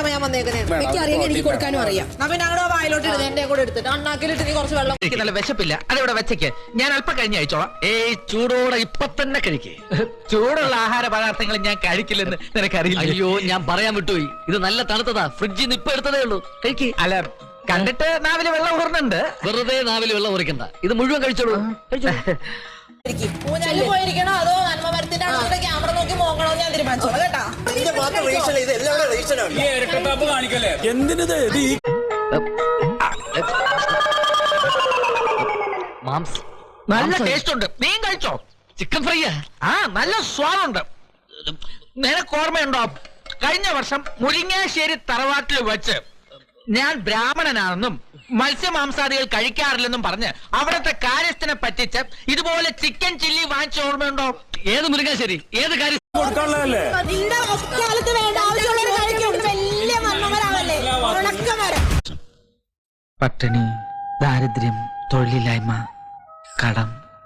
അറിയാമോ ഞാൻ വന്നേക്കുന്നത്? എനിക്ക് അറിയാൻ എനിക്ക് കൊടുക്കാനും അറിയാം. പിന്നെ അങ്ങോട്ട് വായിലോട്ട് ഇടുന്നത് എന്റെ കൂടെ എടുത്തിട്ട് അണ്ണാക്കിലിട്ട് നീ കുറച്ച് വെള്ളം. എനിക്ക് നല്ല വിശപ്പില്ല, അതിവിടെ വെച്ചേക്ക്, ഞാൻ അല്പം കഴിഞ്ഞ് അയച്ചോളാം. ചൂടോടെ ഇപ്പൊ തന്നെ കഴിക്കേ. ചൂടുള്ള ആഹാര പദാർത്ഥങ്ങൾ ഞാൻ കഴിക്കില്ലെന്ന് നിനക്കറിയില്ല. അയ്യോ, ഞാൻ പറയാൻ വിട്ടുപോയി. ഇത് നല്ല തണുത്തതാ, ഫ്രിഡ്ജിൽ നിന്ന് ഇപ്പൊ എടുത്തതേ ഉള്ളൂ. കഴിക്ക്. അല്ല, കണ്ടിട്ട് നാവില് വെള്ളം ഊറുന്നുണ്ട്. വെറുതെ നാവില് വെള്ളം ഉറക്കണ്ട, ഇത് മുഴുവൻ കഴിച്ചോളൂ. ഊഞ്ഞാലിൽ പോയിരിക്കണോ അതോ നന്മ മരത്തിന്റെ അടുത്ത് ക്യാമറ നോക്കി മോങ്ങണോ ഞാൻ തീരുമാനിച്ചോളാം കേട്ടാ. മാംസ് നല്ല ടേസ്റ്റ് ഉണ്ട്, നീ കഴിച്ചോ? ചിക്കൻ ഫ്രൈയാ? ആ, നല്ല സ്വാദുണ്ട്. നിനക്ക് ഓർമ്മയുണ്ടോ, കഴിഞ്ഞ വർഷം മുരിങ്ങാശ്ശേരി തറവാട്ടിൽ വെച്ച് ഞാൻ ബ്രാഹ്മണനാണെന്നും മത്സ്യമാംസാദികൾ കഴിക്കാറില്ലെന്നും പറഞ്ഞ് അവിടത്തെ കാര്യസ്ഥനെ പറ്റിച്ച് ഇതുപോലെ ചിക്കൻ ചില്ലി വാങ്ങിച്ച ഓർമ്മയുണ്ടോ? ഏത് മുരുങ്ങാശ്ശേരി? ഏത് കാര്യം? പട്ടിണി, ദാരിദ്ര്യം, തൊഴിലില്ലായ്മ, കടം,